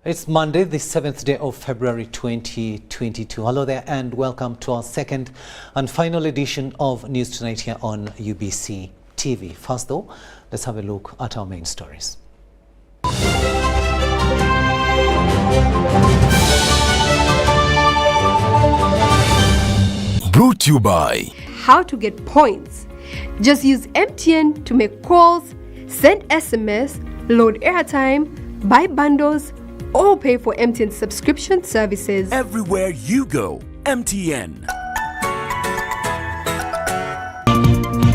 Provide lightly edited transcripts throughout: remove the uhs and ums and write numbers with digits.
It's Monday, the 7th day of February 2022. Hello there and welcome to our second and final edition of News Tonight here on UBC TV. First though, let's have a look at our main stories. Brought to you by How to get points. Just use MTN to make calls, send SMS, load airtime, buy bundles, or pay for MTN subscription services. Everywhere you go, MTN.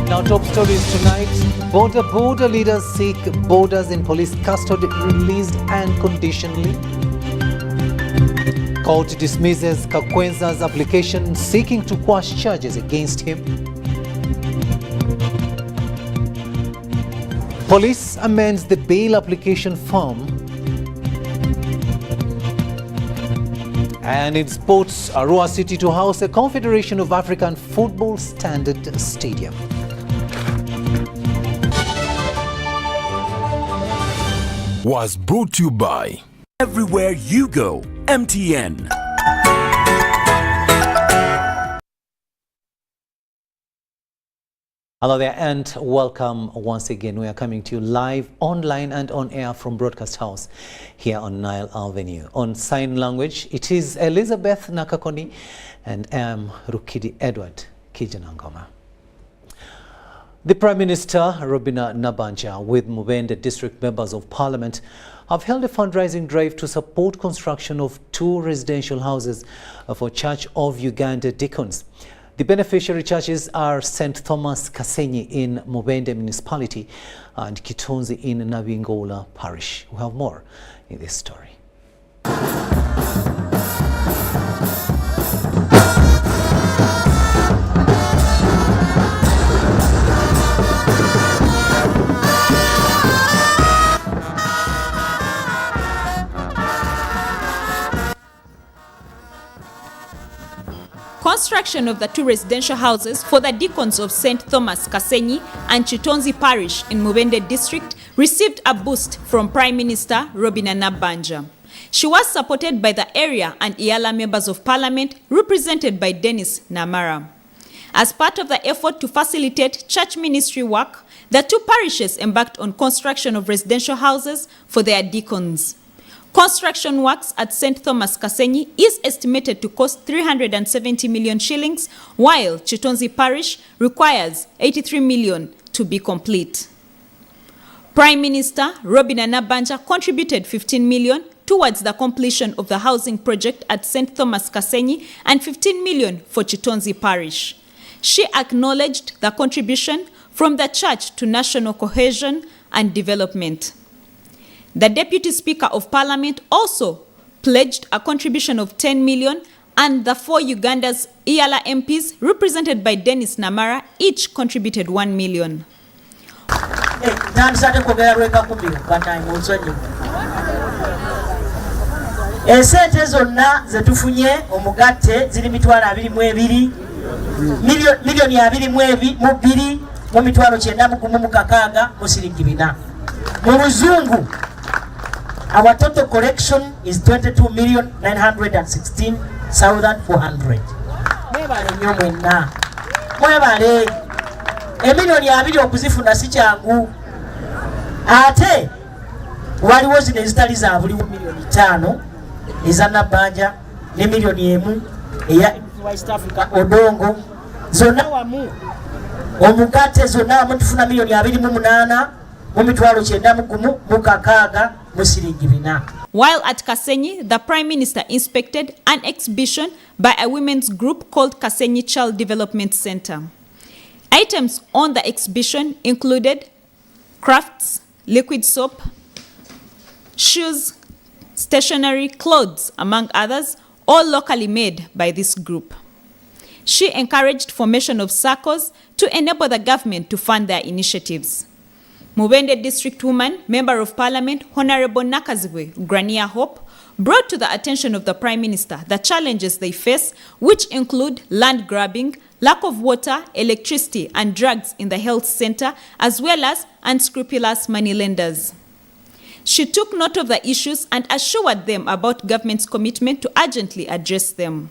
Now top stories tonight. Border leaders seek borders in police custody released unconditionally. Court dismisses Kakwenza's application seeking to quash charges against him. Police amends the bail application form. And in sports, Arua City to house a Confederation of African Football Standard Stadium. Was brought to you by Everywhere you go, MTN. Hello there and welcome once again. We are coming to you live, online and on air from Broadcast House here on Nile Avenue. On sign language, it is Elizabeth Nakakoni and I am Rukidi Edward Kijanangoma. The Prime Minister, Robina Nabanja, with Mubende district members of Parliament, have held a fundraising drive to support construction of 2 residential houses for Church of Uganda deacons. The beneficiary churches are St. Thomas Kasenyi in Mubende Municipality and Kitonzi in Nabingola Parish. We have more in this story. Construction of the 2 residential houses for the deacons of St. Thomas Kasenyi and Chitonzi Parish in Mubende district received a boost from Prime Minister Robina Nabanja. She was supported by the area and Iala members of Parliament represented by Dennis Namara. As part of the effort to facilitate church ministry work, the 2 parishes embarked on construction of residential houses for their deacons. Construction works at St. Thomas Kasenyi is estimated to cost 370 million shillings, while Chitonzi Parish requires 83 million to be complete. Prime Minister Robina Nabanja contributed 15 million towards the completion of the housing project at St. Thomas Kasenyi and 15 million for Chitonzi Parish. She acknowledged the contribution from the church to national cohesion and development. The Deputy Speaker of Parliament also pledged a contribution of 10 million and the 4 Uganda's Iala MPs represented by Dennis Namara each contributed 1 million. Esente zonna zetufunye omugatte ziri mitwalo 22 milioni 22 mu mitwalo 916 mu siringi 4. Mu Luzungu, our total collection is 22,916,400. Mwebale nnyo mwenna. Mwebale. Emilioni 2 okuzifuna si kyangu. Ate waliwo zino ezitali za buli milioni 5 eza Nabanja ne milioni 1 eya West Africa Odongo. Zonna wamu omugatte zonna wamu tufuna milioni 28 While at Kasenyi, the Prime Minister inspected an exhibition by a women's group called Kasenyi Child Development Center. Items on the exhibition included crafts, liquid soap, shoes, stationery, clothes, among others, all locally made by this group. She encouraged formation of circles to enable the government to fund their initiatives. Mubende District Woman, Member of Parliament, Honorable Nakazigwe Grania Hope, brought to the attention of the Prime Minister the challenges they face, which include land grabbing, lack of water, electricity, and drugs in the health center, as well as unscrupulous moneylenders. She took note of the issues and assured them about government's commitment to urgently address them.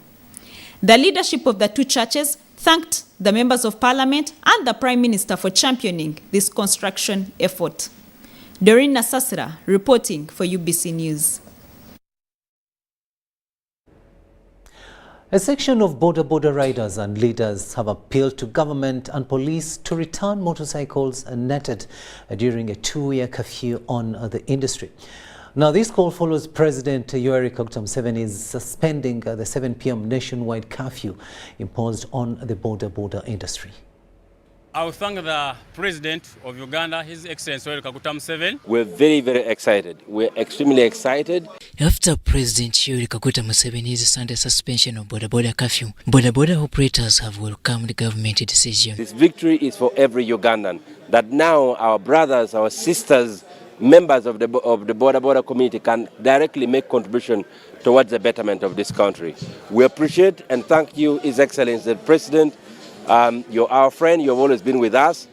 The leadership of the two churches thanked the members of parliament and the Prime Minister for championing this construction effort. Doreen Nasasira reporting for UBC News. A section of border riders and leaders have appealed to government and police to return motorcycles netted during a 2-year curfew on the industry. Now, this call follows President Yoweri Kaguta Museveni's suspending the 7 p.m. nationwide curfew imposed on the border industry. I will thank the President of Uganda, His Excellency Yoweri Kaguta Museveni. We're very, very excited. We're extremely excited. After President Yoweri Kaguta Museveni's Sunday suspension of border curfew, border operators have welcomed the government decision. This victory is for every Ugandan, that now our brothers, our sisters, members of the border community can directly make contribution towards the betterment of this country. We appreciate and thank you, His Excellency the President. You're our friend, you've always been with us.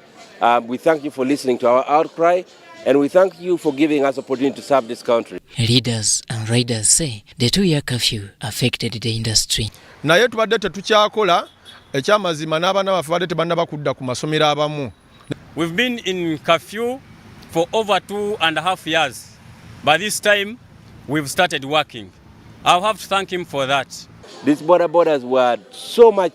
We thank you for listening to our outcry, and we thank you for giving us opportunity to serve this country. Leaders and riders say the 2-year curfew affected the industry. Naye tubadde tetukyakola ekyamazima n'abaana baffe badde tebannaba kudda ku masomero abamu. We've been in curfew for over 2.5 years. By this time, we've started working. I'll have to thank him for that. These borders were so much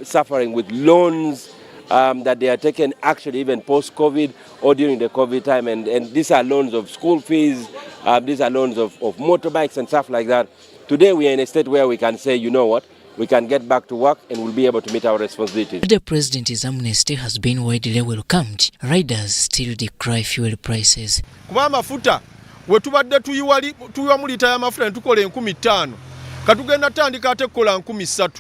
suffering with loans that they are taken actually even post-COVID or during the COVID time. And these are loans of school fees, these are loans of motorbikes and stuff like that. Today we are in a state where we can say, you know what, we can get back to work and we'll be able to meet our responsibilities. The President's amnesty has been widely welcomed. Riders still decry fuel prices. Kuba amafuta we tubadde tuyiwa mu lita y'amafuta ne tukola 15,000 katugenda tandika ate kukola 3,000.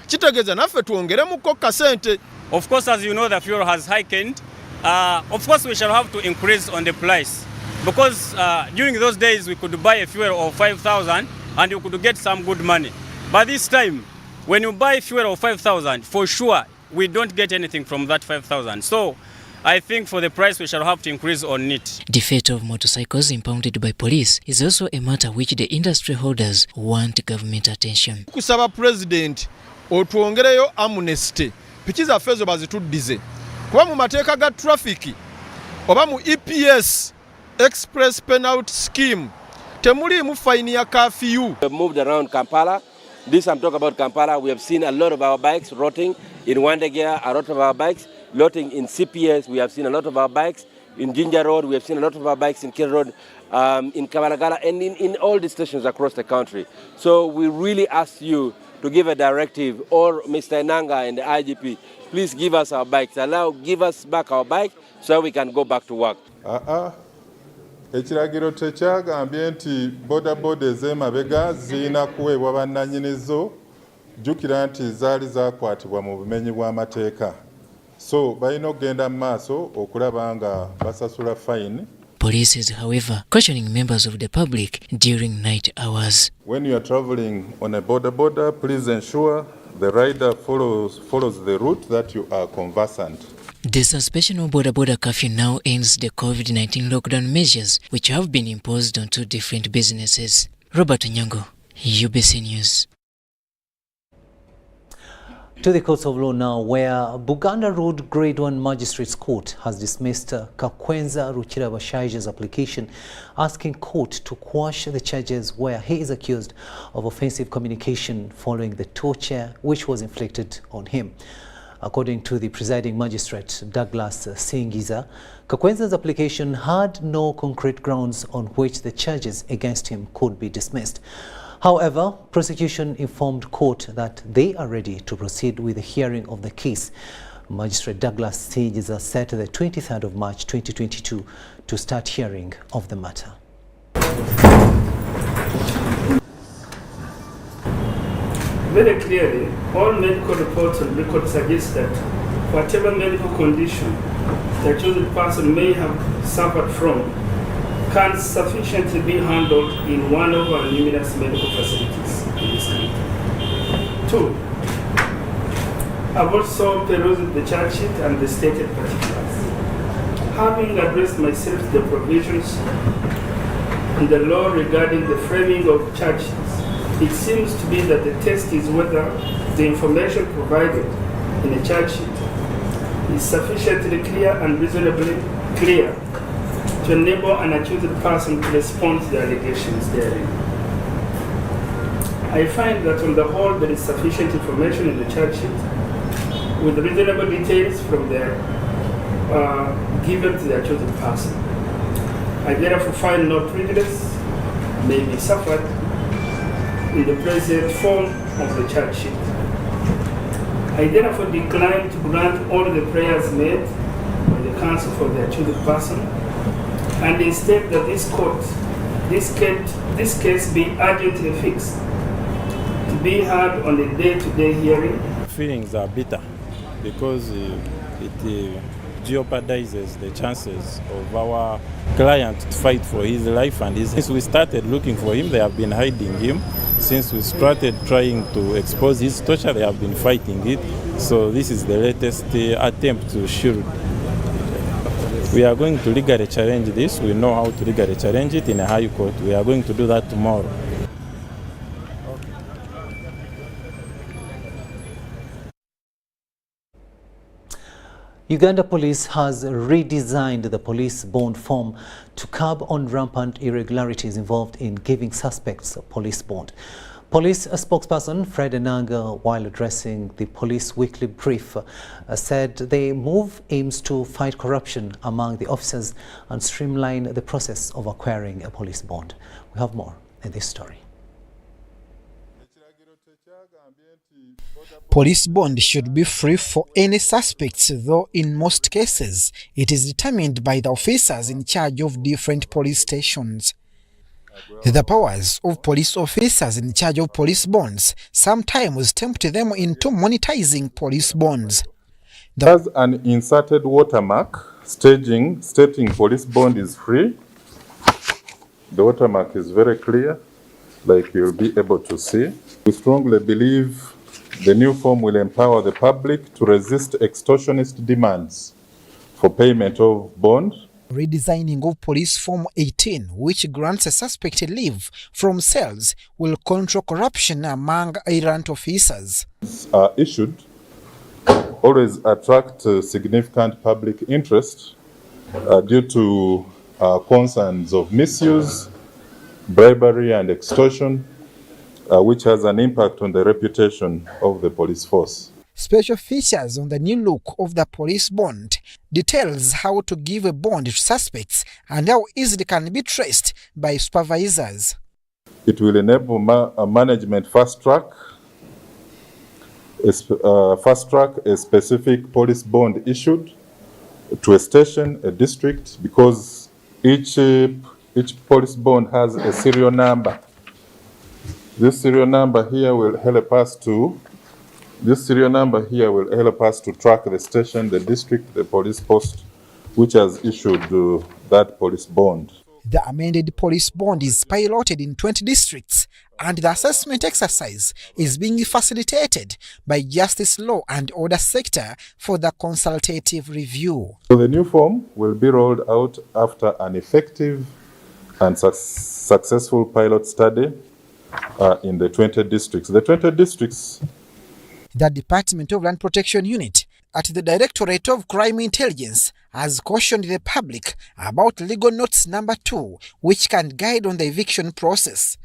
Kitegeeza naffe tuongeremuko kasente. Of course, as you know, the fuel has heightened. Of course, we shall have to increase on the price because during those days we could buy a fuel of 5,000 and you could get some good money. But this time, when you buy fuel of 5,000, for sure we don't get anything from that 5,000. So I think for the price we shall have to increase on it. The fate of motorcycles impounded by police is also a matter which the industry holders want government attention. Kusaba President otwongereyo amnesty piki zaffe ezo bazituddize kuba mu mateeka ga traffic oba mu EPS express penalty scheme temuliimu fine ya curfew. We have moved around Kampala. This I'm talking about Kampala. We have seen a lot of our bikes rotting in Wandegear, a lot of our bikes rotting in CPS. We have seen a lot of our bikes in Jinja Road. We have seen a lot of our bikes in Kil Road, in Kabalagala, and in all the stations across the country. So we really ask you to give a directive, or Mr. Enanga and the IGP, please give us our bikes. Give us back our bike so we can go back to work. Ekiragiro tekyagambye nti bodaboda ez'emabega zirina kuweebwa bannannyinizo, jjukira nti zaali zakwatibwa mu bumenyi bw'amateeka. So balina okugenda mu maaso okulaba nga basasula fine. Police is, however, cautioning members of the public during night hours. When you are traveling on a border, please ensure the rider follows the route that you are conversant. The suspension of border curfew now ends the COVID-19 lockdown measures which have been imposed on 2 different businesses. Robert Nyango, UBC News. To the courts of law now, where Buganda Road Grade 1 Magistrates Court has dismissed Kakwenza Ruchirabashaija's application asking court to quash the charges where he is accused of offensive communication following the torture which was inflicted on him. According to the presiding magistrate, Douglas Singiza, Kakwenza's application had no concrete grounds on which the charges against him could be dismissed. However, prosecution informed court that they are ready to proceed with the hearing of the case. Magistrate Douglas Singiza set the 23rd of March 2022 to start hearing of the matter. Very clearly, all medical reports and records suggest that whatever medical condition the accused person may have suffered from can sufficiently be handled in one of our numerous medical facilities in this country. 2, I've also perused the charge sheet and the stated particulars. Having addressed myself to the provisions in the law regarding the framing of charges, it seems to be that the test is whether the information provided in a charge sheet is sufficiently clear and reasonably clear to enable an accused person to respond to the allegations therein. I find that on the whole there is sufficient information in the charge sheet with reasonable details from the given to the accused person. I therefore find no prejudice may be suffered in the present form of the charge sheet. I therefore decline to grant all the prayers made by the counsel for the accused person, and instead that this court, this case be urgently fixed to be heard on a day-to-day hearing. Feelings are bitter because it jeopardizes the chances of our client to fight for his life and his. Since we started looking for him, they have been hiding him. Since we started trying to expose his torture, they have been fighting it. So this is the latest attempt to shield. We are going to legally challenge this. We know how to legally challenge it in a high court. We are going to do that tomorrow. Uganda Police has redesigned the police bond form to curb on rampant irregularities involved in giving suspects a police bond. Police spokesperson Fred Enanga, while addressing the police weekly brief, said the move aims to fight corruption among the officers and streamline the process of acquiring a police bond. We have more in this story. Police bond should be free for any suspects, though in most cases it is determined by the officers in charge of different police stations. The powers of police officers in charge of police bonds sometimes tempt them into monetizing police bonds. There's an inserted watermark stating police bond is free. The watermark is very clear, like you'll be able to see. We strongly believe the new form will empower the public to resist extortionist demands for payment of bond. Redesigning of Police Form 18, which grants a suspect leave from cells, will control corruption among errant officers. Issued always attract significant public interest due to concerns of misuse, bribery and extortion, which has an impact on the reputation of the police force. Special features on the new look of the police bond details how to give a bond to suspects and how easily it can be traced by supervisors. It will enable management fast-track a specific police bond issued to a station, a district, because each police bond has a serial number. This serial number here will help us to track the station, the district, the police post, which has issued that police bond. The amended police bond is piloted in 20 districts, and the assessment exercise is being facilitated by Justice Law and Order Sector for the consultative review. So the new form will be rolled out after an effective and successful pilot study in the 20 districts. The 20 districts. The Department of Land Protection Unit at the Directorate of Crime Intelligence has cautioned the public about legal notice number 2, which can guide on the eviction process.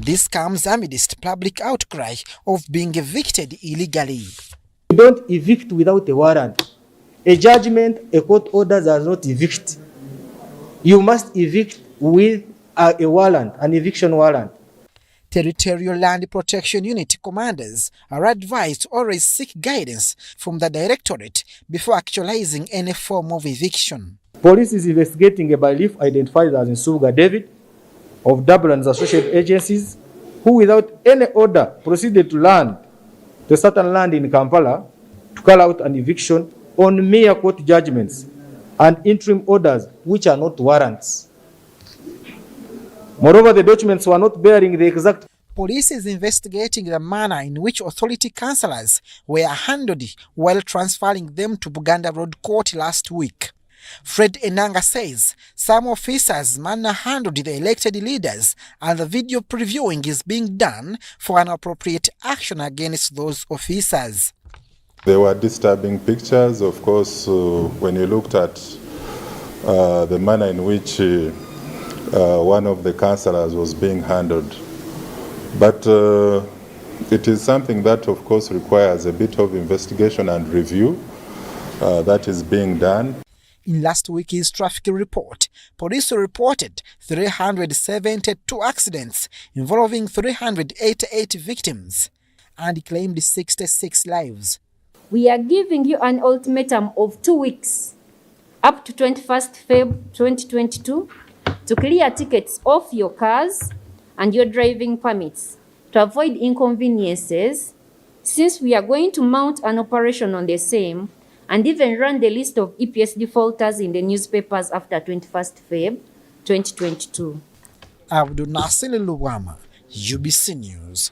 This comes amidst public outcry of being evicted illegally. You don't evict without a warrant. A judgment, a court order does not evict. You must evict with a warrant, an eviction warrant. Territorial Land Protection Unit commanders are advised to always seek guidance from the Directorate before actualizing any form of eviction. Police is investigating a bailiff identified as Nsubuga David of Dublin's associated agencies, who without any order proceeded to a certain land in Kampala to carry out an eviction on mere court judgments and interim orders which are not warrants. Moreover, the documents were not bearing the exact. Police is investigating the manner in which authority councillors were handled while transferring them to Buganda Road Court last week. Fred Enanga says some officers manhandled the elected leaders and the video previewing is being done for an appropriate action against those officers. There were disturbing pictures, of course, when you looked at the manner in which one of the councillors was being handled. But it is something that, of course, requires a bit of investigation and review that is being done. In last week's traffic report, police reported 372 accidents involving 388 victims and claimed 66 lives. We are giving you an ultimatum of 2 weeks, up to 21st Feb 2022, to clear tickets off your cars and your driving permits to avoid inconveniences, since we are going to mount an operation on the same and even run the list of EPS defaulters in the newspapers after 21st Feb 2022. Abdul Nasir Luwama, UBC News.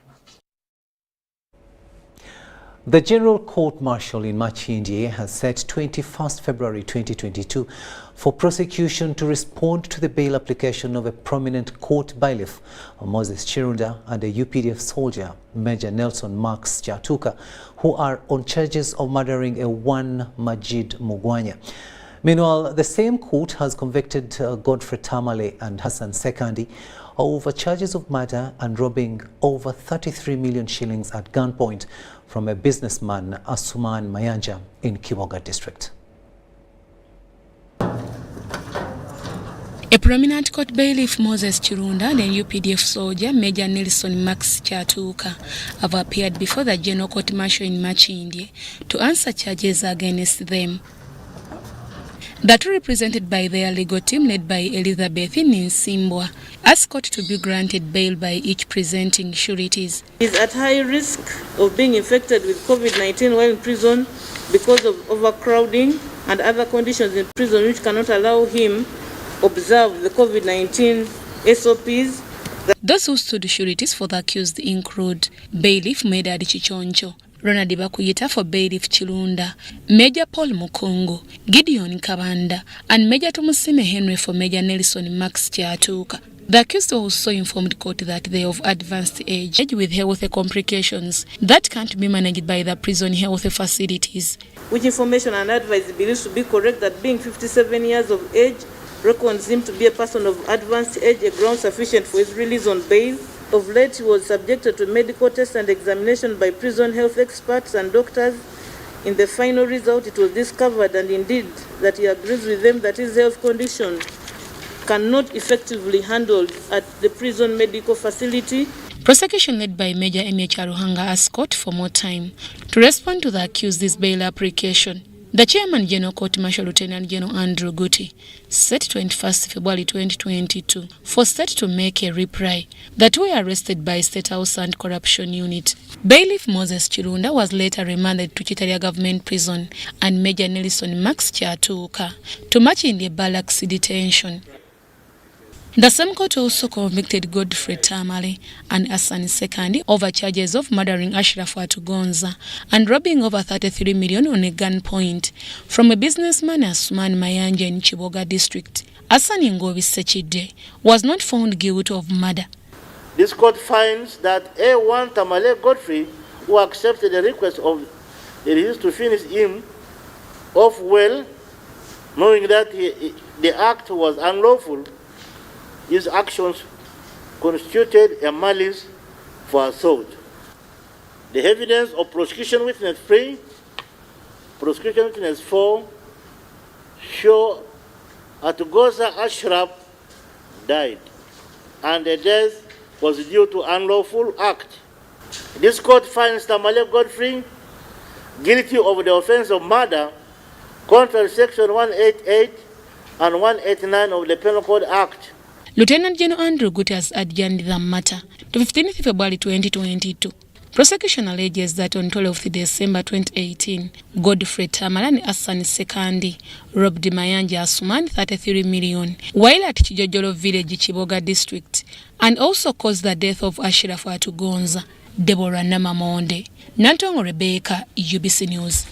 The General Court Martial in Makindye has set 21st February 2022 for prosecution to respond to the bail application of a prominent court bailiff, Moses Chirunda, and a UPDF soldier, Major Nelson Max Chatuka, who are on charges of murdering a one Majid Mugwanya. Meanwhile, the same court has convicted Godfrey Tamale and Hassan Sekandi over charges of murder and robbing over 33 million shillings at gunpoint from a businessman, Asuman Mayanja, in Kiboga district. A prominent court bailiff Moses Chirunda and a UPDF soldier Major Nelson Max Chatuka have appeared before the General Court Martial in Makindye to answer charges against them. The two, represented by their legal team led by Elizabeth Ninsimbwa, asked court to be granted bail by each presenting sureties. He is at high risk of being infected with COVID-19 while in prison because of overcrowding and other conditions in prison which cannot allow him observe the COVID-19 SOPs. Those who stood sureties for the accused include Bailiff Medad Chichoncho, Ronald Bakuyita for Bailiff Chirunda, Major Paul Mukongo, Gideon Kabanda, and Major Tumusime Henry for Major Nelson Max Chatuka. The accused also informed court that they are of advanced age with health complications that can't be managed by the prison health facilities. Which information and advice believes to be correct that being 57 years of age reckons him to be a person of advanced age, a ground sufficient for his release on bail. Of late, he was subjected to medical tests and examination by prison health experts and doctors. In the final result, it was discovered, and indeed that he agrees with them, that his health condition cannot effectively handled at the prison medical facility. Prosecution led by Major M.H. Aruhanga asked court for more time to respond to the accused's bail application. The Chairman General Court Martial Lieutenant General Andrew Guti set 21st February 2022 for State to make a reply. The two were arrested by State House and Corruption Unit. Bailiff Moses Chirunda was later remanded to Chitaria Government Prison and Major Nelson Max Chatuka to Makindye Barracks detention. The same court also convicted Godfrey Tamale and Hassan Sekandi over charges of murdering Ashraf Atugonza and robbing over 33 million on a gunpoint from a businessman Asuman Mayanja in Kiboga district. Hassan Ngobi Sechide was not found guilty of murder. This court finds that A1 Tamale Godfrey, who accepted the request of the deceased to finish him off well, knowing that the act was unlawful, his actions constituted a malice for assault. The evidence of prosecution witness 3, prosecution witness 4 show Atugonza Ashraf died, and the death was due to unlawful act. This court finds Tamale Godfrey guilty of the offense of murder, contrary to Section 188 and 189 of the Penal Code Act. Lieutenant General Andrew Guti has adjourned the matter to 15th February 2022. Prosecution alleges that on 12th December 2018, Godfrey Tamale and Hassan Sekandi robbed Mayanja Asuman 33 million while at Chijojolo village, Kiboga district, and also caused the death of Ashraf Atugonza. Deborah Namamonde, Nantongo Rebecca, UBC News.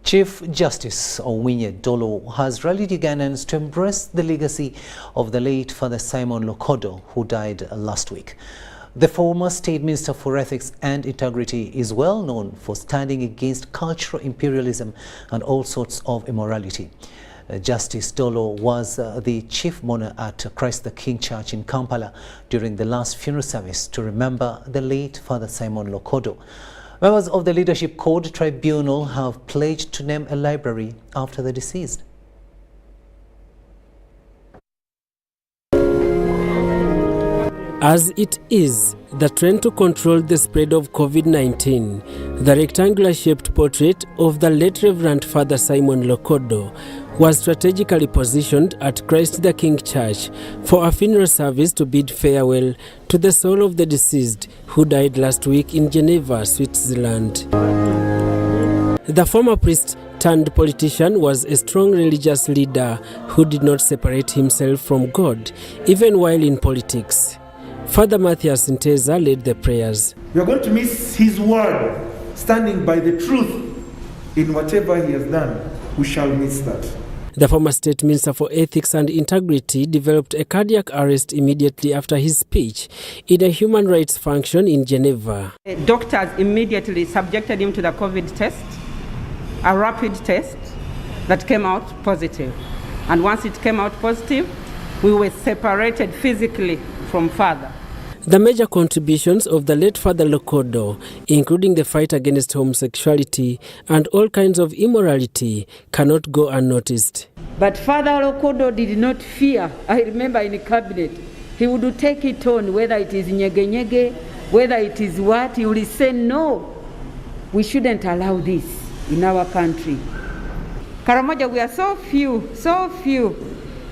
Chief Justice Owinye Dolo has rallied Ugandans to embrace the legacy of the late Father Simon Lokodo, who died last week. The former State Minister for Ethics and Integrity is well known for standing against cultural imperialism and all sorts of immorality. Justice Dolo was the chief mourner at Christ the King Church in Kampala during the last funeral service to remember the late Father Simon Lokodo. Members of the Leadership Code Tribunal have pledged to name a library after the deceased. As it is the trend to control the spread of COVID-19, the rectangular-shaped portrait of the late Reverend Father Simon Lokodo was strategically positioned at Christ the King Church for a funeral service to bid farewell to the soul of the deceased who died last week in Geneva, Switzerland. The former priest turned politician was a strong religious leader who did not separate himself from God, even while in politics. Father Matthias Nteza led the prayers. We are going to miss his word, standing by the truth in whatever he has done. We shall miss that. The former State Minister for Ethics and Integrity developed a cardiac arrest immediately after his speech in a human rights function in Geneva. Doctors immediately subjected him to the COVID test, a rapid test that came out positive. And once it came out positive, we were separated physically from Father. The major contributions of the late Father Lokodo, including the fight against homosexuality and all kinds of immorality, cannot go unnoticed. But Father Lokodo did not fear. I remember in the cabinet, he would take it on, whether it is nyege, whether it is what, he would say, no, we shouldn't allow this in our country. Karamoja, we are so few,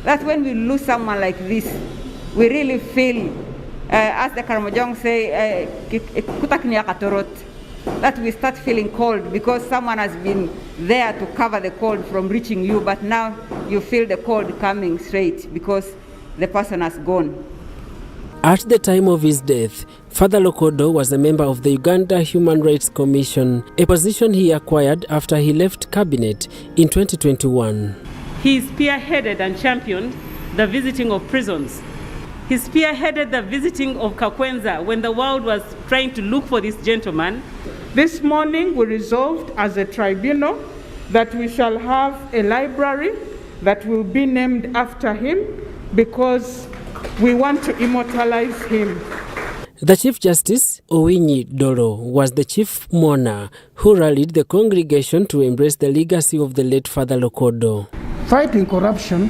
that when we lose someone like this, we really feel, as the Karamojong say, that we start feeling cold because someone has been there to cover the cold from reaching you, but now you feel the cold coming straight because the person has gone. At the time of his death, Father Lokodo was a member of the Uganda Human Rights Commission, a position he acquired after he left cabinet in 2021. He spearheaded and championed the visiting of prisons. He spearheaded the visiting of Kakwenza when the world was trying to look for this gentleman. This morning we resolved as a tribunal that we shall have a library that will be named after him because we want to immortalize him. The Chief Justice, Owinye Dolo, was the chief mourner who rallied the congregation to embrace the legacy of the late Father Lokodo. Fighting corruption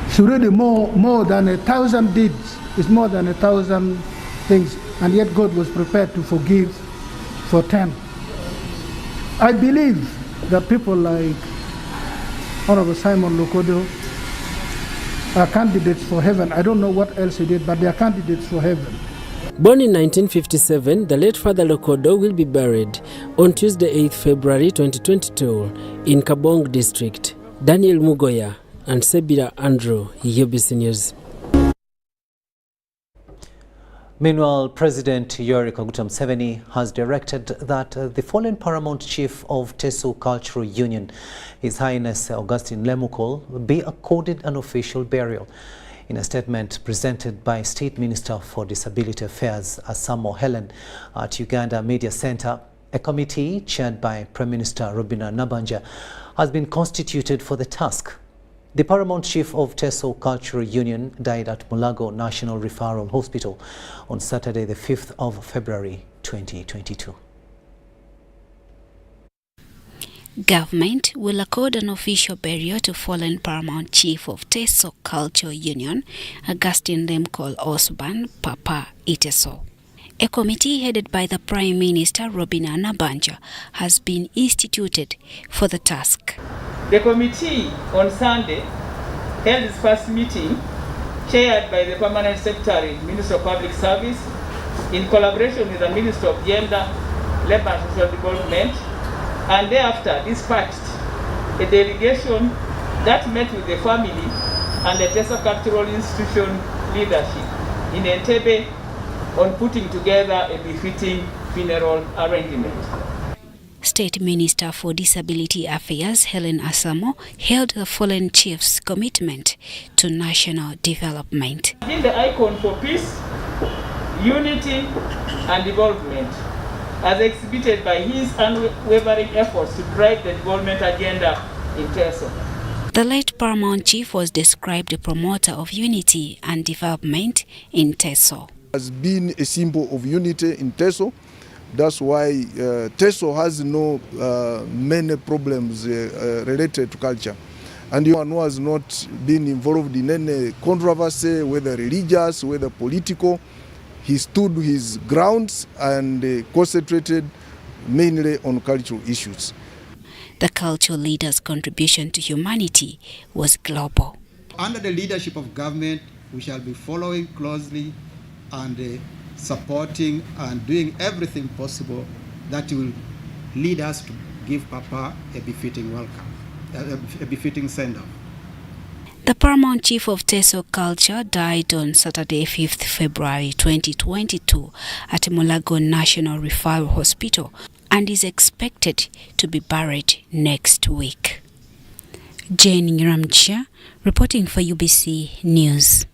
is really more than 1,000 deeds. It's more than 1,000 things, and yet God was prepared to forgive for 10. I believe that people like Honorable Simon Lokodo are candidates for heaven. I don't know what else he did, but they are candidates for heaven. Born in 1957, the late Father Lokodo will be buried on Tuesday, 8th February 2022 in Kabong District. Daniel Mugoya and Sebira Andrew, UBC News. Meanwhile, President Yoweri Kaguta Museveni has directed that the fallen paramount chief of Teso Cultural Union, His Highness Augustine Lemukol, be accorded an official burial. In a statement presented by State Minister for Disability Affairs Asamo Helen at Uganda Media Center, a committee chaired by Prime Minister Robina Nabanja has been constituted for the task. The paramount chief of Teso Cultural Union died at Mulago National Referral Hospital on Saturday, the 5th of February 2022. Government will accord an official burial to fallen paramount chief of Teso Cultural Union, Augustine Lemukol Osban Papa Iteso. A committee headed by the Prime Minister Robina Nabanja has been instituted for the task. The committee on Sunday held its first meeting, chaired by the Permanent Secretary, Minister of Public Service, in collaboration with the Minister of Gender, Labour and Social Development, and thereafter dispatched a delegation that met with the family and the Teso Cultural Institution leadership in Entebbe on putting together a befitting funeral arrangement. State Minister for Disability Affairs, Helen Asamo, hailed the fallen chief's commitment to national development. In the icon for peace, unity, and development, as exhibited by his unwavering efforts to drive the development agenda in Teso. The late Paramount Chief was described a promoter of unity and development in Teso. Has been a symbol of unity in Teso. That's why Teso has no many problems related to culture. And anyone who has not been involved in any controversy, whether religious, whether political, he stood his grounds and concentrated mainly on cultural issues. The cultural leader's contribution to humanity was global. Under the leadership of government, we shall be following closely and supporting and doing everything possible that will lead us to give Papa a befitting welcome, a befitting send-off. The Paramount Chief of Teso Culture died on Saturday, 5th February 2022 at Mulago National Referral Hospital and is expected to be buried next week. Jane Ramcha, reporting for UBC News.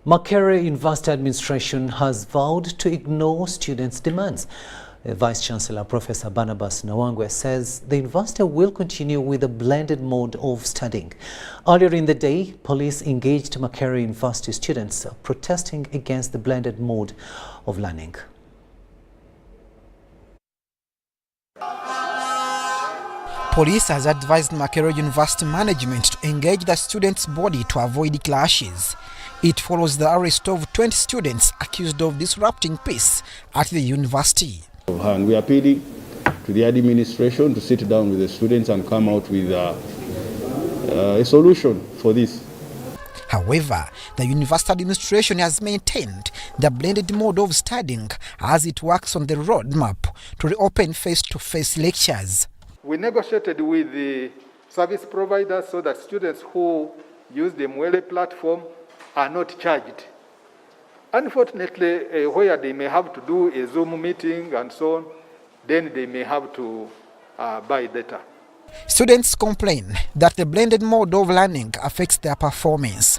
Makero University administration has vowed to ignore students' demands. Vice-Chancellor Professor Barnabas Nawangwe says the university will continue with a blended mode of studying. Earlier in the day, police engaged Makero University students protesting against the blended mode of learning. Police has advised Makero University management to engage the students' body to avoid clashes. It follows the arrest of 20 students accused of disrupting peace at the university. And we are appealing to the administration to sit down with the students and come out with a solution for this. However, the university administration has maintained the blended mode of studying as it works on the roadmap to reopen face-to-face lectures. We negotiated with the service providers so that students who use the Mwele platform are not charged. Unfortunately, where they may have to do a Zoom meeting and so on, then they may have to buy data. Students complain that the blended mode of learning affects their performance.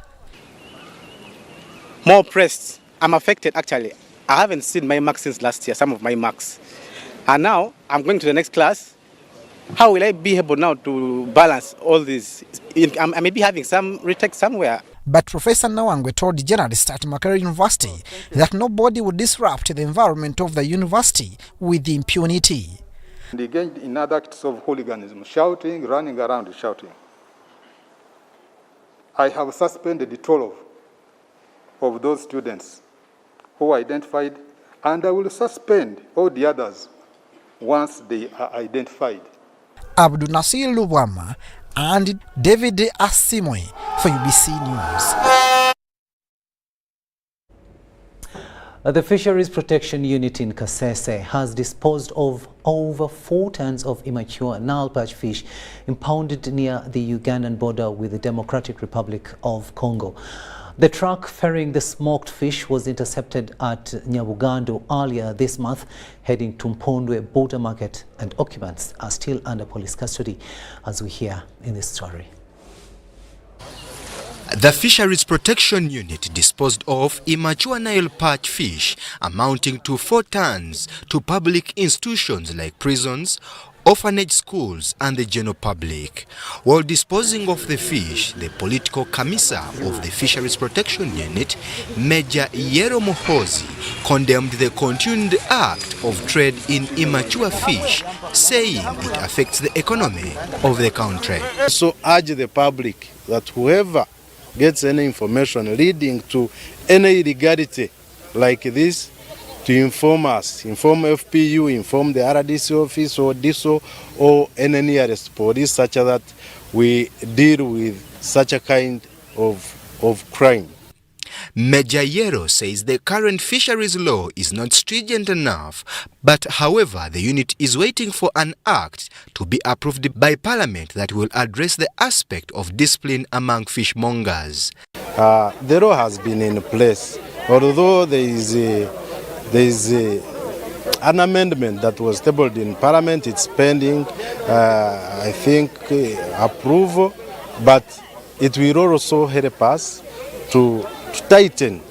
More pressed. I'm affected actually. I haven't seen my marks since last year, some of my marks. And now I'm going to the next class. How will I be able now to balance all this? I may be having some retake somewhere. But Professor Nawangwe told journalists at Makero University that nobody would disrupt the environment of the university with impunity. They engaged in other acts of hooliganism, shouting, running around shouting. I have suspended the 12 of those students who are identified, and I will suspend all the others once they are identified. Abdul Nasir Lubwama and David Asimoy for UBC News. The Fisheries Protection Unit in Kasese has disposed of over 4 tons of immature Nile perch fish impounded near the Ugandan border with the Democratic Republic of Congo. The truck ferrying the smoked fish was intercepted at Nyabugando earlier this month, heading to Mpondwe border market, and occupants are still under police custody, as we hear in this story. The Fisheries Protection Unit disposed of immature Nile perch fish amounting to 4 tons to public institutions like prisons, orphanage schools and the general public. While disposing of the fish, the political commissar of the Fisheries Protection Unit, Major Yero Mohozi, condemned the continued act of trade in immature fish, saying it affects the economy of the country. So urge the public that whoever gets any information leading to any illegality like this, to inform us, inform FPU, inform the RDC office or DISO or any nearest police, such that we deal with such a kind of crime. Major Yero says the current fisheries law is not stringent enough, but however, the unit is waiting for an act to be approved by Parliament that will address the aspect of discipline among fishmongers. The law has been in place, although there is an amendment that was tabled in Parliament. It's pending, I think, approval, but it will also help us to tighten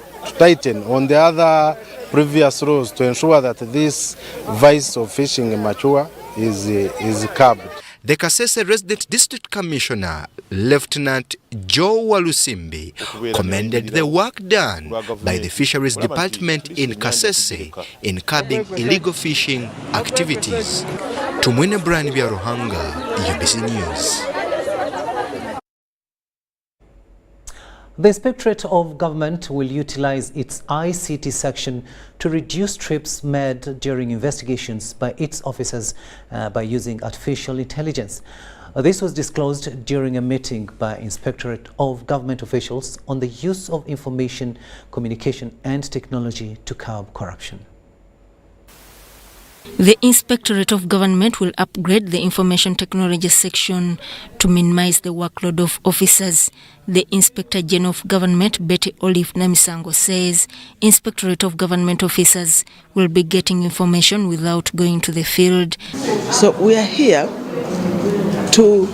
on the other previous rules to ensure that this vice of fishing immature is curbed. The Kasese Resident District Commissioner, Lieutenant Joe Walusimbi, commended the work done by the Fisheries Department in Kasese in curbing illegal fishing activities. Tumwine Brian Biaruhanga, UBC News. The Inspectorate of Government will utilize its ICT section to reduce trips made during investigations by its officers by using artificial intelligence. This was disclosed during a meeting by Inspectorate of Government officials on the use of information, communication and technology to curb corruption. The Inspectorate of Government will upgrade the Information Technology section to minimize the workload of officers. The Inspector General of Government, Betty Olive Namisango, says Inspectorate of Government officers will be getting information without going to the field. So we are here to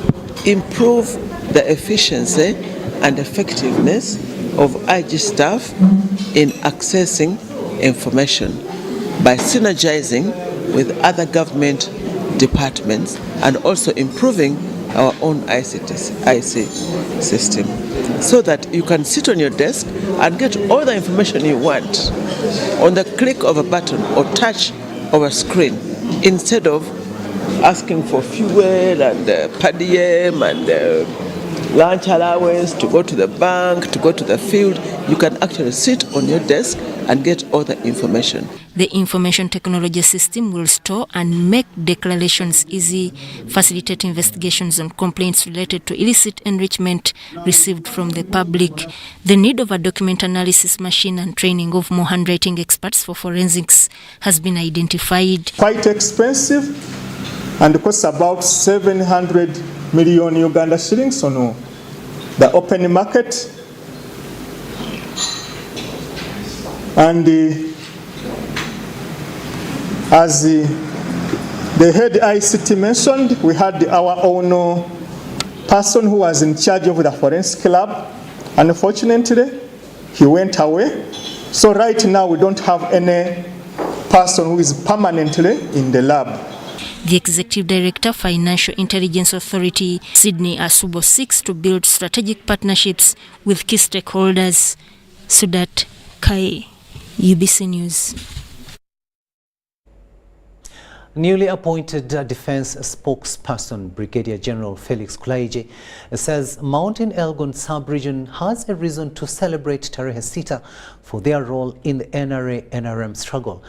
improve the efficiency and effectiveness of IG staff in accessing information by synergizing with other government departments and also improving our own IC system so that you can sit on your desk and get all the information you want on the click of a button or touch of a screen instead of asking for fuel and per diem and lunch allowance to go to the bank, to go to the field. You can actually sit on your desk and get all the information. The information technology system will store and make declarations easy, facilitate investigations on complaints related to illicit enrichment received from the public. The need of a document analysis machine and training of more handwriting experts for forensics has been identified. Quite expensive and costs about 700 million Uganda shillings on the open market. And as the head ICT mentioned, we had our own person who was in charge of the forensic lab. Unfortunately, he went away. So right now we don't have any person who is permanently in the lab. The Executive Director, Financial Intelligence Authority, Sydney Asubo, seeks to build strategic partnerships with key stakeholders. Sudat Kai, UBC News. Newly appointed Defence Spokesperson, Brigadier General Felix Kulaije, says Mountain Elgon Sub-Region has a reason to celebrate Tarehe Sita for their role in the NRA-NRM struggle.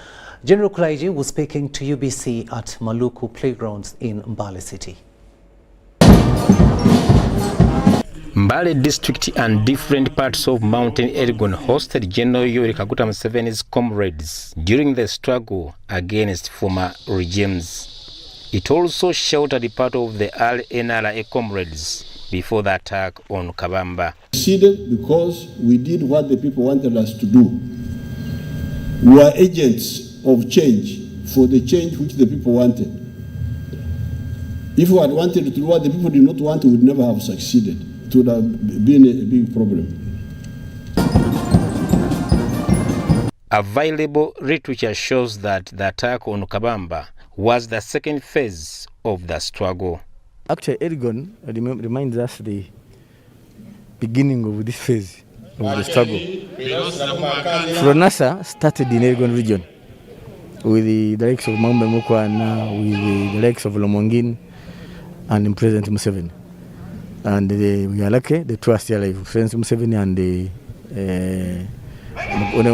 General Kulaije was speaking to UBC at Maluku Playgrounds in Mbale City. Mbale district and different parts of Mountain Elgon hosted General Yoweri Kaguta Museveni's comrades during the struggle against former regimes. It also sheltered part of the NRA comrades before the attack on Kabamba. Succeeded because we did what the people wanted us to do. We are agents of change for the change which the people wanted. If we had wanted to do what the people did not want, we would never have succeeded. It would have been a big problem. Available literature shows that the attack on Kabamba was the second phase of the struggle. Actually, Elgon reminds us the beginning of this phase of the struggle. Fronasa started in Elgon region with the likes of Mambe Mukwana, with the likes of Lomongin and President Museveni. And we are lucky, the two are still alive, President Museveni and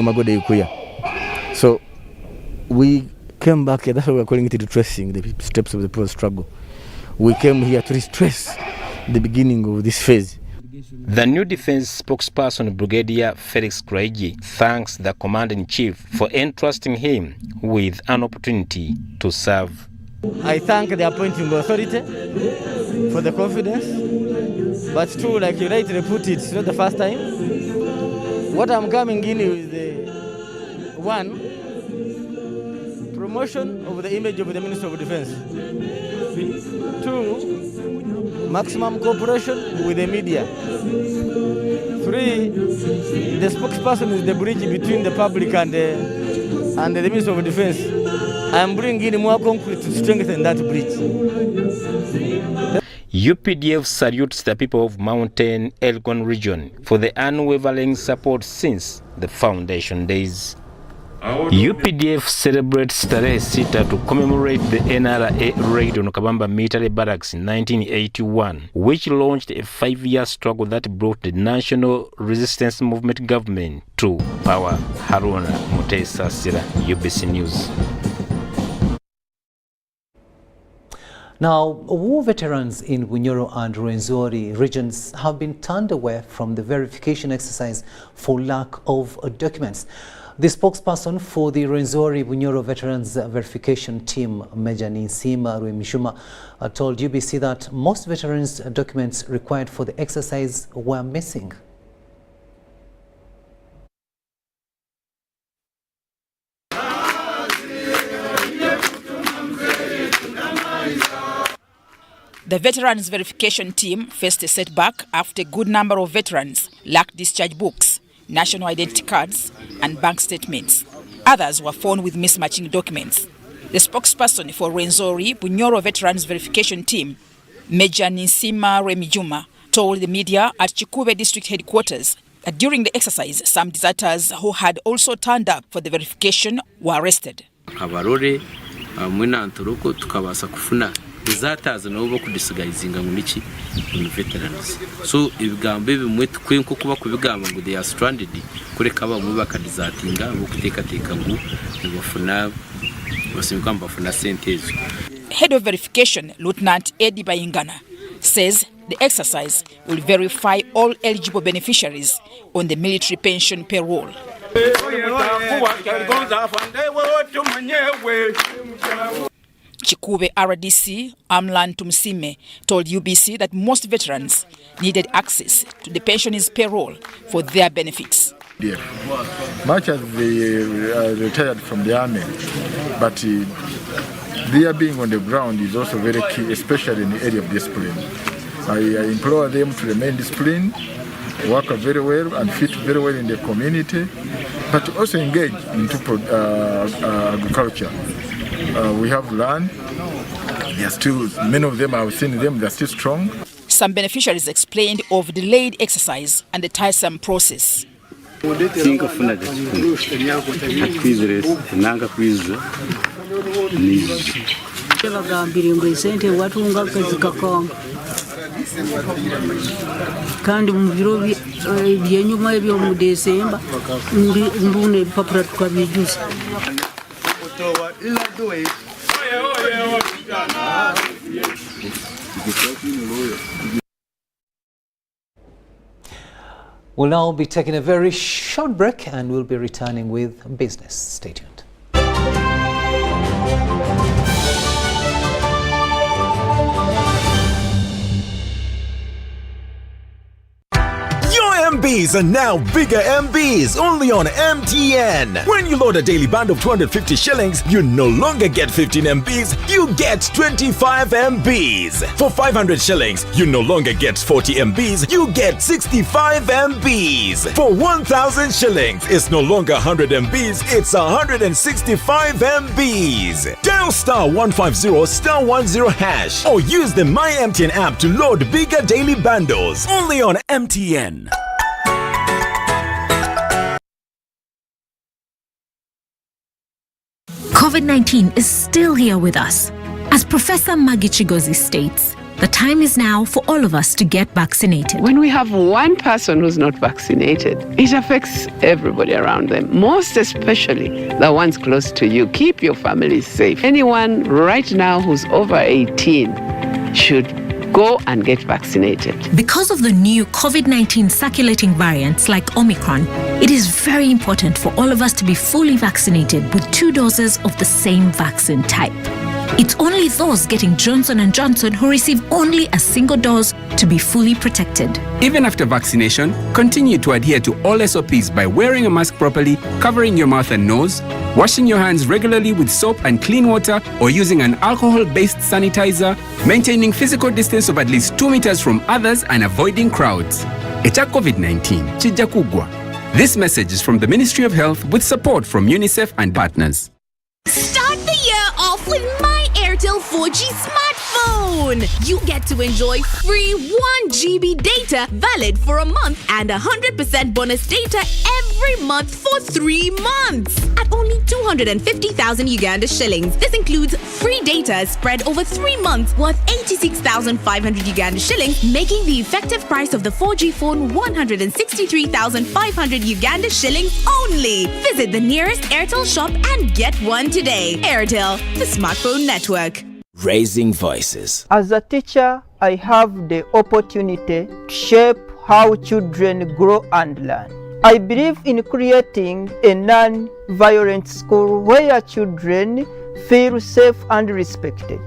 Magode Ikuya. So we came back, that's why we are calling it retracing the steps of the post-struggle. We came here to retrace the beginning of this phase. The new defense spokesperson, Brigadier Felix Kulaije, thanks the Commander-in-Chief for entrusting him with an opportunity to serve. I thank the appointing authority for the confidence. But true, like you rightly put it, it's not the first time. What I'm coming in with one, promotion of the image of the Minister of Defence. 2, maximum cooperation with the media. 3, the spokesperson is the bridge between the public and the Minister of Defence. I am bringing in more concrete to strengthen that bridge. UPDF salutes the people of Mountain Elgon region for the unwavering support since the foundation days. UPDF celebrates Tarehe Sita to commemorate the NRA raid on Kabamba Military Barracks in 1981, which launched a 5-year struggle that brought the National Resistance Movement government to power. Haruna Mutesa Sira, UBC News. Now, war veterans in Bunyoro and Rwenzori regions have been turned away from the verification exercise for lack of documents. The spokesperson for the Rwenzori Bunyoro Veterans Verification Team, Major Ninsima Rwemishuma, told UBC that most veterans' documents required for the exercise were missing. The Veterans Verification Team faced a setback after a good number of veterans lacked discharge books, national identity cards, and bank statements. Others were found with mismatching documents. The spokesperson for Rwenzori Bunyoro Veterans Verification Team, Major Ninsima Rwemishuma, told the media at Chikube District Headquarters that during the exercise, some deserters who had also turned up for the verification were arrested. Deserters n'obo kudisigayizinga muniki mu veterans. So ibigambo bimwe tukwenko kuba kubigamba ngo they are stranded kureka bamwe bakadesertinga bokuteka ngo nibafuna basimukamba bafuna sentezo. Head of verification, Lieutenant Eddie Bayingana, says the exercise will verify all eligible beneficiaries on the military pension payroll. Chikube RDC Amlan Tumsime told UBC that most veterans needed access to the pensioners' payroll for their benefits. Yeah. Much as they retired from the army, but their being on the ground is also very key, especially in the area of discipline. I implore them to remain disciplined, work very well and fit very well in the community, but also engage into agriculture. We have land. They are still, many of them, I've seen them, they're still strong. Some beneficiaries explained of delayed exercise and the tiresome process. Kandi mu biro byenyuma ebyo mu December mbune papura tukabijuza. We'll now be taking a very short break and we'll be returning with business. Stay tuned. MBs are now bigger MBs only on MTN. When you load a daily bundle of 250 shillings, you no longer get 15 MBs, you get 25 MBs. For 500 shillings, you no longer get 40 MBs, you get 65 MBs. For 1,000 shillings, it's no longer 100 MBs, it's 165 MBs. Dial *150 *10# or use the My MTN app to load bigger daily bundles only on MTN. COVID-19 is still here with us. As Professor Maggie Chigozi states, the time is now for all of us to get vaccinated. When we have one person who's not vaccinated, it affects everybody around them, most especially the ones close to you. Keep your family safe. Anyone right now who's over 18 should go and get vaccinated. Because of the new COVID-19 circulating variants like Omicron, it is very important for all of us to be fully vaccinated with 2 doses of the same vaccine type. It's only those getting Johnson & Johnson who receive only a single dose to be fully protected. Even after vaccination, continue to adhere to all SOPs by wearing a mask properly, covering your mouth and nose, washing your hands regularly with soap and clean water, or using an alcohol-based sanitizer, maintaining physical distance of at least 2 meters from others, and avoiding crowds. Echa COVID-19, chija kugwa. This message is from the Ministry of Health with support from UNICEF and partners. Start the year off with My Airtel 4G smartphone. You get to enjoy free 1 GB data valid for a month and 100% bonus data every month for 3 months at only 250,000 Uganda shillings. This includes free data spread over 3 months worth 86,500 Uganda shillings, making the effective price of the 4G phone 163,500 Uganda shillings only. Visit the nearest Airtel shop and get one today. Airtel, the smartphone network. Raising voices. As a teacher, I have the opportunity to shape how children grow and learn. I believe in creating a non-violent school where children feel safe and respected.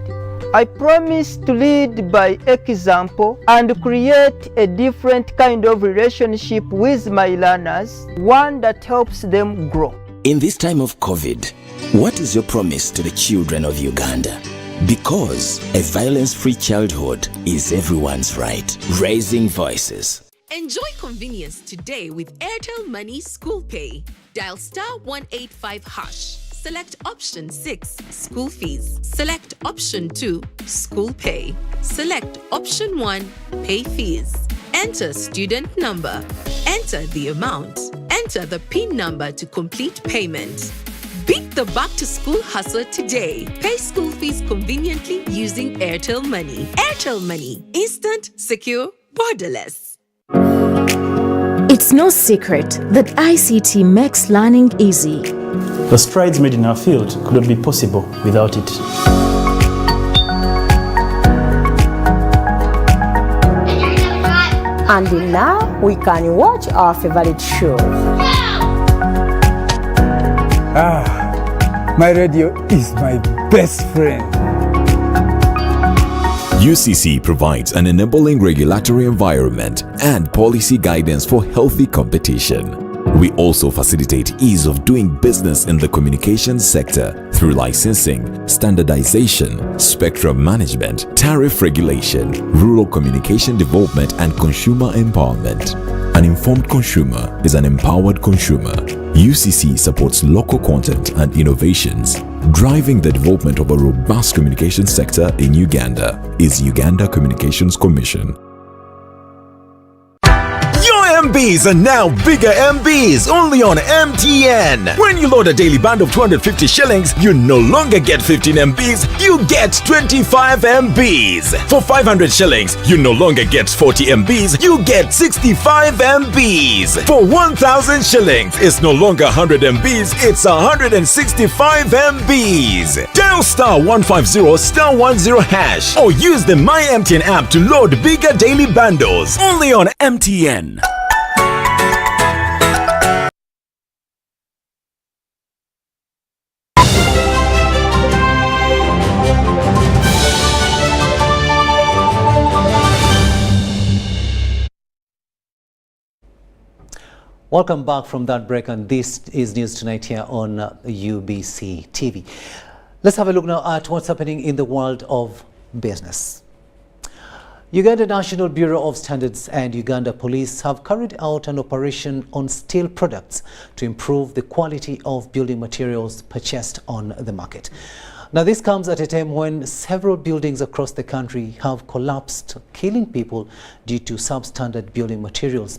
I promise to lead by example and create a different kind of relationship with my learners, one that helps them grow. In this time of COVID, what is your promise to the children of Uganda? Because a violence-free childhood is everyone's right. Raising voices. Enjoy convenience today with Airtel Money School Pay. Dial *185#. Select option 6, school fees. Select option 2, school pay. Select option 1, pay fees. Enter student number. Enter the amount. Enter the PIN number to complete payment. Beat the back-to-school hustle today. Pay school fees conveniently using Airtel Money. Airtel Money. Instant, secure, borderless. It's no secret that ICT makes learning easy. The strides made in our field could not be possible without it. And now we can watch our favorite shows. My radio is my best friend. UCC provides an enabling regulatory environment and policy guidance for healthy competition. We also facilitate ease of doing business in the communications sector through licensing, standardization, spectrum management, tariff regulation, rural communication development, and consumer empowerment. An informed consumer is an empowered consumer. UCC supports local content and innovations. Driving the development of a robust communication sector in Uganda is Uganda Communications Commission. MBs are now bigger MBs only on MTN. When you load a daily band of 250 shillings, you no longer get 15 MBs, you get 25 MBs. For 500 shillings, you no longer get 40 MBs, you get 65 MBs. For 1,000 shillings, it's no longer 100 MBs, it's 165 MBs. Dial *150*10# or use the My MTN app to load bigger daily bundles only on MTN. Welcome back from that break, and this is News Tonight here on UBC TV. Let's have a look now at what's happening in the world of business. Uganda National Bureau of Standards and Uganda Police have carried out an operation on steel products to improve the quality of building materials purchased on the market. Now, this comes at a time when several buildings across the country have collapsed, killing people due to substandard building materials.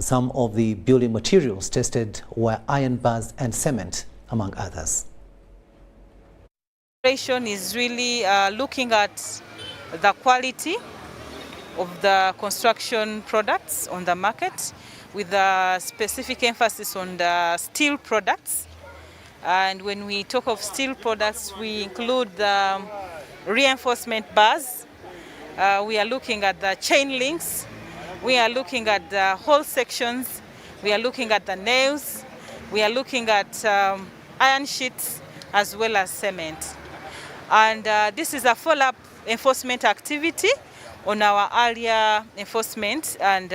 Some of the building materials tested were iron bars and cement, among others. The operation is really looking at the quality of the construction products on the market, with a specific emphasis on the steel products. And when we talk of steel products, we include the reinforcement bars. We are looking at the chain links. We are looking at the whole sections. We are looking at the nails. We are looking at iron sheets as well as cement. And this is a follow-up enforcement activity on our earlier enforcement and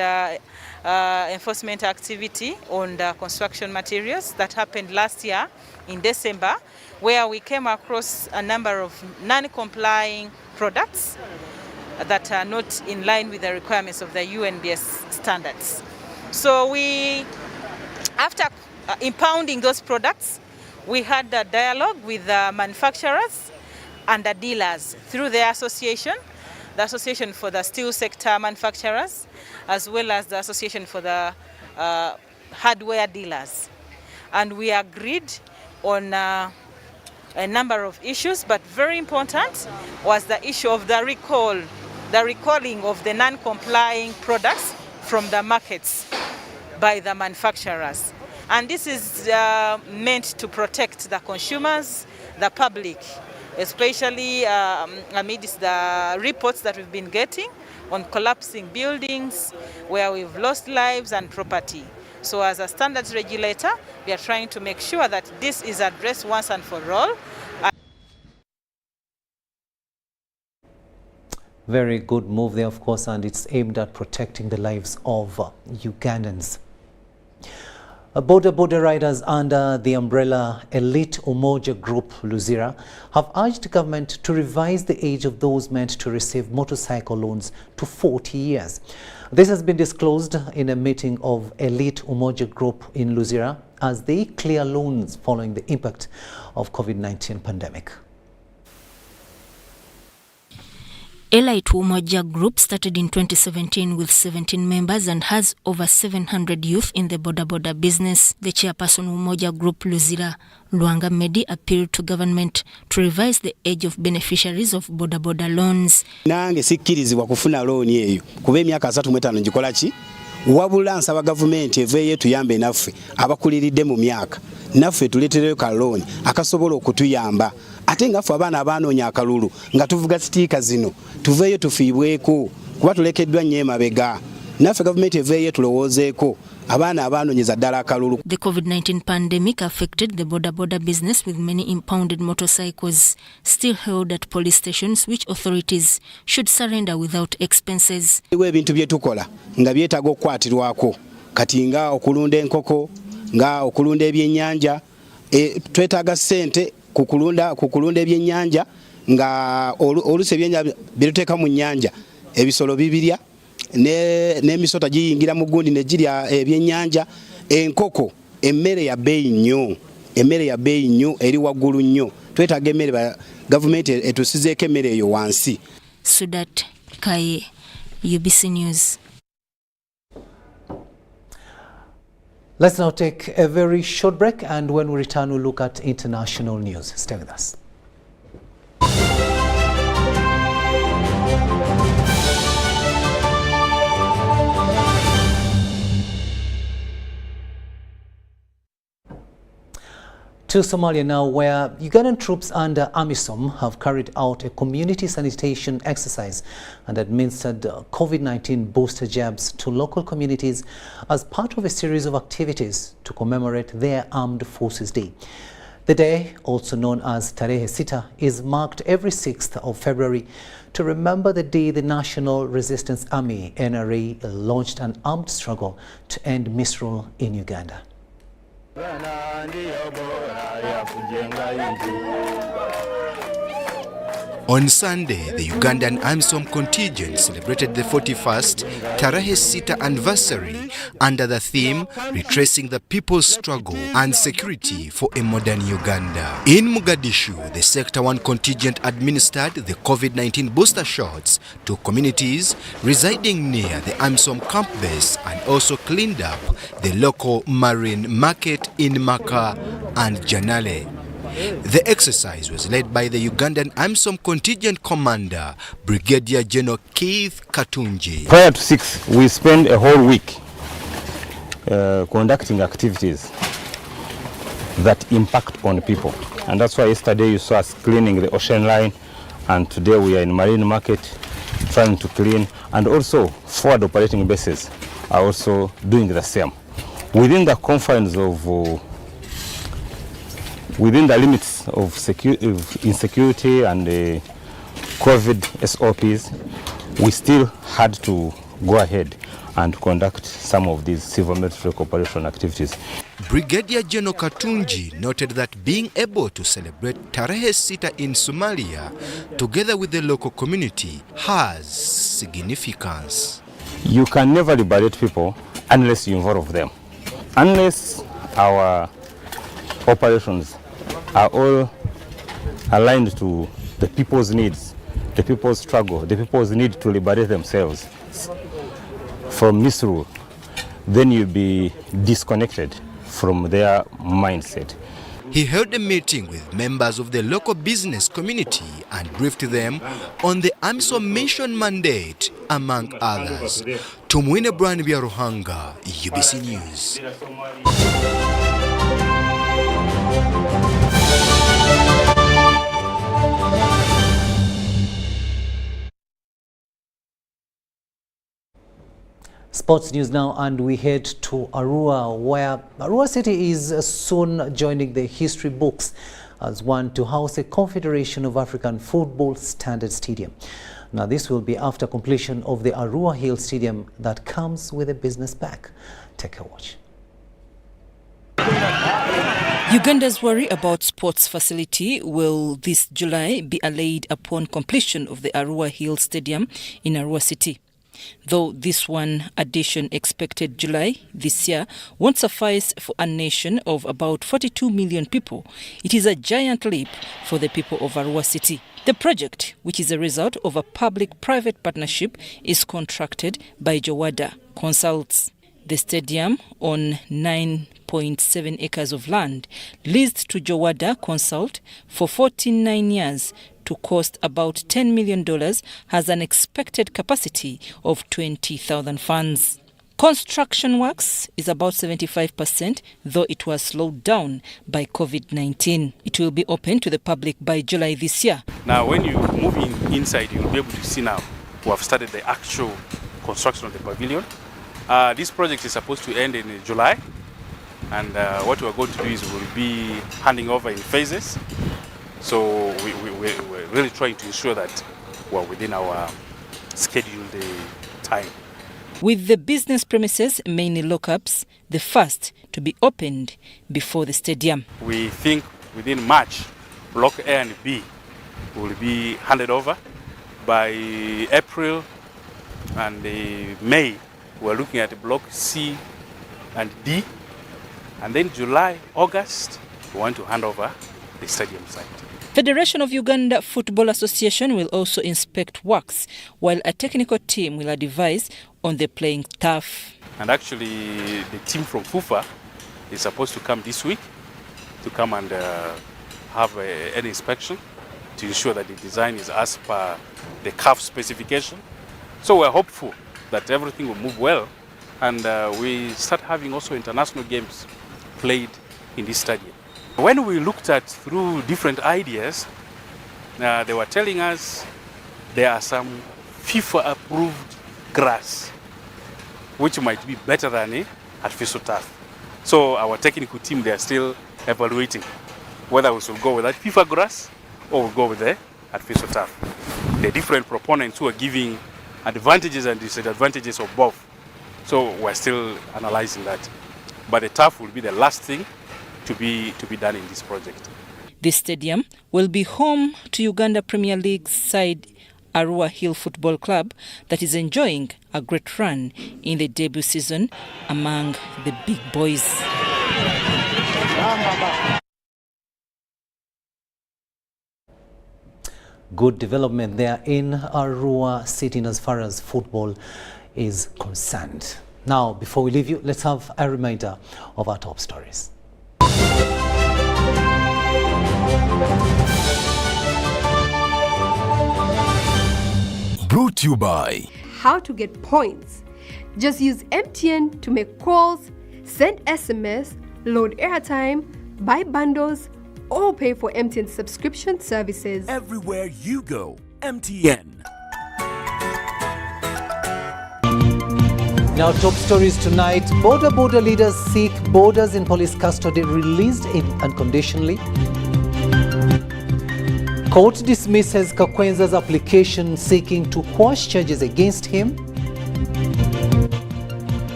enforcement activity on the construction materials that happened last year in December, where we came across a number of non-complying products that are not in line with the requirements of the UNBS standards. So after impounding those products, we had a dialogue with the manufacturers and the dealers through the Association for the Steel Sector Manufacturers, as well as the Association for the Hardware Dealers. And we agreed on a number of issues, but very important was the issue of the recalling of the non-complying products from the markets by the manufacturers. And this is meant to protect the consumers, the public, especially amidst the reports that we've been getting on collapsing buildings where we've lost lives and property. So as a standards regulator, we are trying to make sure that this is addressed once and for all. Very good move there, of course, and it's aimed at protecting the lives of Ugandans. Border riders under the umbrella Elite Umoja Group Luzira have urged government to revise the age of those meant to receive motorcycle loans to 40 years. This has been disclosed in a meeting of Elite Umoja Group in Luzira as they clear loans following the impact of COVID-19 pandemic. Elite Umoja Group started in 2017 with 17 members and has over 700 youth in the border business. The chairperson Umoja Group Luzira, Luanga Medi, appealed to government to revise the age of beneficiaries of border loans. Nange sikkirizibwa kufuna loan eyo kuba emyaka 35 ngikola ki wabula nsaba gavumenti eveeyo tuyambe naffe abakuliridde mu myaka naffe tuleetereyo ka loan akasobola okutuyamba ate ngaffe abaana abanoonya akalulu nga tuvuga sitiika zino tuveeyo tufiibweko kuba tulekeddwa nnyo emabega naffe gavumenti eveeyo tulowoozeeko abaana abanoonyeza ddala akalulu. The COVID-19 pandemic affected the border business with many impounded motorcycles still held at police stations which authorities should surrender without expenses. Ebintu bye tukola nga byetaaga okukwatirwako kati nga okulunda enkoko nga okulunda ebyennyanja twetaaga ssente kukulunda ebyennyanja nga olusi ebyennyanja bituteeka mu nnyanja ebisolo bibirya n'emisota giyingira mu gundi ne girya ebyennyanja enkoko emmere ya bbeeyi nnyo eri waggulu nnyo twetaaga emmere gavumenti etusizeeko emmere eyo wansi. Sudat Kaye, UBC News. Let's now take a very short break, and when we return we'll look at international news. Stay with us. To Somalia now, where Ugandan troops under AMISOM have carried out a community sanitation exercise and administered COVID-19 booster jabs to local communities as part of a series of activities to commemorate their Armed Forces Day. The day, also known as Tarehe Sita, is marked every 6th of February to remember the day the National Resistance Army, NRA, launched an armed struggle to end misrule in Uganda. On Sunday, the Ugandan AMISOM contingent celebrated the 41st Tarehe Sita anniversary under the theme Retracing the People's Struggle and Security for a Modern Uganda. In Mogadishu, the Sector 1 contingent administered the COVID-19 booster shots to communities residing near the AMISOM camp base and also cleaned up the local marine market in Maka and Janale. The exercise was led by the Ugandan AMISOM contingent commander, Brigadier General Keith Katunji. Prior to 6, we spend a whole week conducting activities that impact on people. And that's why yesterday you saw us cleaning the ocean line, and today we are in marine market trying to clean, and also forward operating bases are also doing the same. Within the confines of within the limits of insecurity and COVID SOPs, we still had to go ahead and conduct some of these civil military cooperation activities. Brigadier General Katunji noted that being able to celebrate Tarehe Sita in Somalia together with the local community has significance. You can never liberate people unless you involve them. Unless our operations are all aligned to the people's needs, the people's struggle, the people's need to liberate themselves from misrule, then you'll be disconnected from their mindset. He held a meeting with members of the local business community and briefed them on the AMISOM mission mandate, among others. Tumwine Brand Ruhanga, UBC News. Sports news now, and we head to Arua, where Arua City is soon joining the history books as one to house a Confederation of African Football Standard Stadium. Now, this will be after completion of the Arua Hill Stadium that comes with a business pack. Take a watch. Uganda's worry about sports facility will this July be allayed upon completion of the Arua Hill Stadium in Arua City. Though this one addition expected July this year won't suffice for a nation of about 42 million people, it is a giant leap for the people of Arua City. The project, which is a result of a public-private partnership, is contracted by Jowada Consults. The stadium, on 9.7 acres of land, leased to Jowada Consult for 49 years to cost about $10 million, has an expected capacity of 20,000 fans. Construction works is about 75%, though it was slowed down by COVID-19. It will be open to the public by July this year. Now, when you move inside, you'll be able to see now we have started the actual construction of the pavilion. This project is supposed to end in July, and what we're going to do is we'll be handing over in phases. So we're really trying to ensure that we're within our scheduled time. With the business premises, mainly lockups, the first to be opened before the stadium. We think within March, Block A and B will be handed over. By April and May, we're looking at Block C and D. And then July, August, we want to hand over the stadium site. Federation of Uganda Football Association will also inspect works, while a technical team will advise on the playing turf. And actually, the team from FUFA is supposed to come this week to come and have an inspection to ensure that the design is as per the CAF specification. So we're hopeful that everything will move well, and we start having also international games played in this stadium. When we looked at through different ideas, they were telling us there are some FIFA-approved grass, which might be better than artificial turf. So our technical team, they are still evaluating whether we should go with that FIFA grass or we'll go with the artificial turf. The different proponents who are giving advantages and disadvantages of both. So we're still analyzing that. But the turf will be the last thing to be done in this project. This stadium will be home to Uganda Premier League side Arua Hill Football Club that is enjoying a great run in the debut season among the big boys. Good development there in Arua City as far as football is concerned. Now, before we leave you, let's have a reminder of our top stories. Brought to you by How to get points. Just use MTN to make calls, send SMS, load airtime, buy bundles, or pay for MTN subscription services. Everywhere you go, MTN. Now, top stories tonight. Border leaders seek borders in police custody released unconditionally. Court dismisses Kakwenza's application seeking to quash charges against him.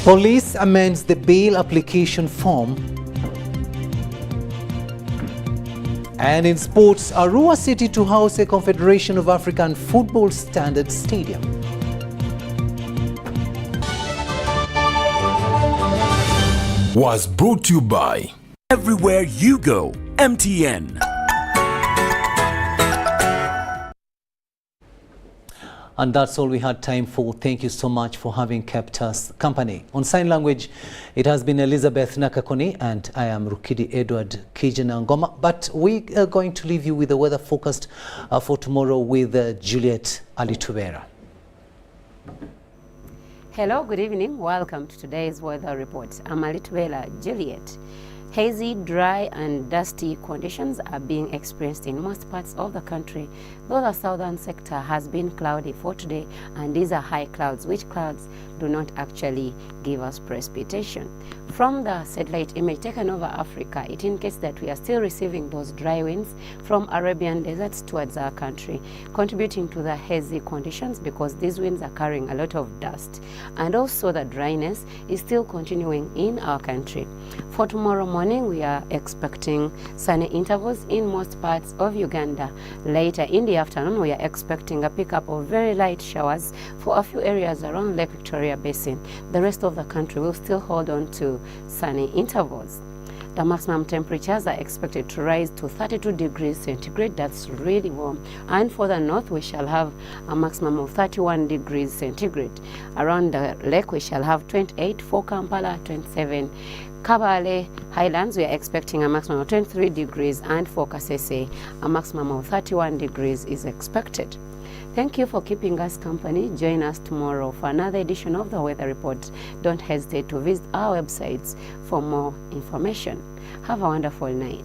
Police amends the bail application form. And in sports, Arua City to house a Confederation of African Football Standard Stadium. Was brought to you by Everywhere You Go, MTN. And that's all we had time for. Thank you so much for having kept us company. On sign language, it has been Elizabeth Nakakoni and I am Rukidi Edward Kijana. But we are going to leave you with the weather forecast for tomorrow with Juliet Alitubera. Hello, good evening. Welcome to today's weather report. I'm Alitubera Juliet. Hazy, dry and dusty conditions are being experienced in most parts of the country, though the southern sector has been cloudy for today, and these are high clouds, which clouds do not actually give us precipitation. From the satellite image taken over Africa, it indicates that we are still receiving those dry winds from Arabian deserts towards our country, contributing to the hazy conditions because these winds are carrying a lot of dust. And also the dryness is still continuing in our country. For tomorrow morning, we are expecting sunny intervals in most parts of Uganda. Later in the afternoon, we are expecting a pickup of very light showers for a few areas around Lake Victoria Basin. The rest of the country will still hold on to sunny intervals. The maximum temperatures are expected to rise to 32 degrees centigrade. That's really warm. And for the north, we shall have a maximum of 31 degrees centigrade. Around the lake, we shall have 28. For Kampala, 27. Kabale Highlands, we are expecting a maximum of 23 degrees. And for Kasese, a maximum of 31 degrees is expected. Thank you for keeping us company. Join us tomorrow for another edition of the Weather Report. Don't hesitate to visit our websites for more information. Have a wonderful night.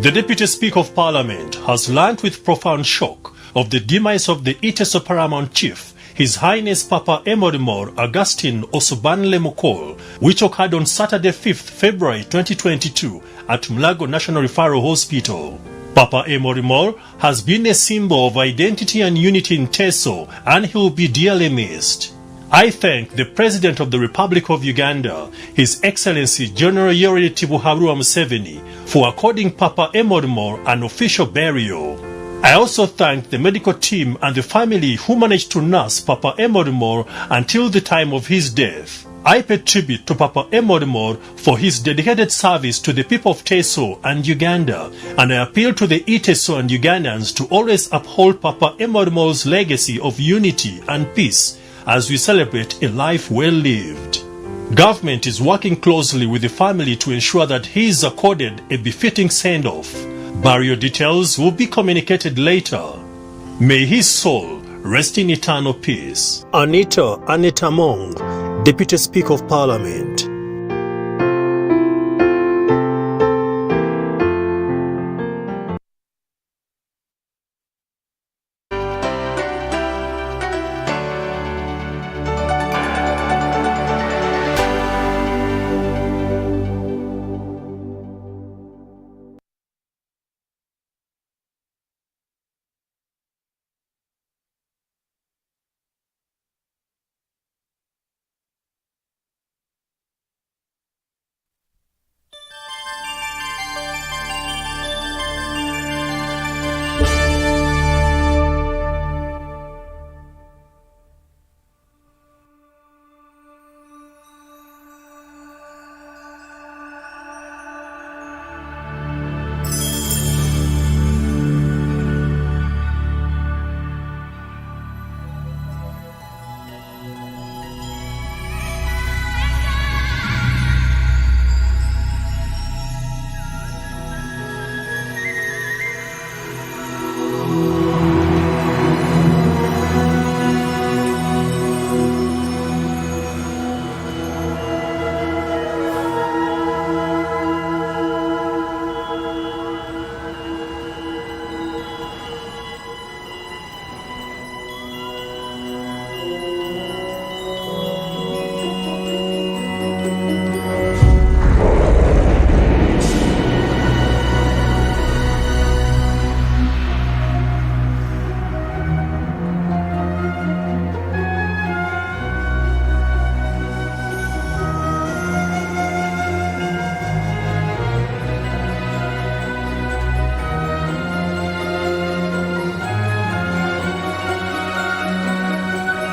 The Deputy Speaker of Parliament has learnt with profound shock of the demise of the Iteso Paramount Chief, His Highness Papa Emorimor Augustine Osubanle Mokol, which occurred on Saturday 5th February 2022 at Mulago National Referral Hospital. Papa Emorimor has been a symbol of identity and unity in Teso, and he will be dearly missed. I thank the President of the Republic of Uganda, His Excellency General Yoweri Tibuhaburwa Museveni, for according Papa Emorimor an official burial. I also thank the medical team and the family who managed to nurse Papa Emorimor until the time of his death. I pay tribute to Papa Emorimor for his dedicated service to the people of Teso and Uganda, and I appeal to the Iteso and Ugandans to always uphold Papa Emorimor's legacy of unity and peace as we celebrate a life well lived. Government is working closely with the family to ensure that he is accorded a befitting send-off. Burial details will be communicated later. May his soul rest in eternal peace. Anita Mong, Deputy Speaker of Parliament.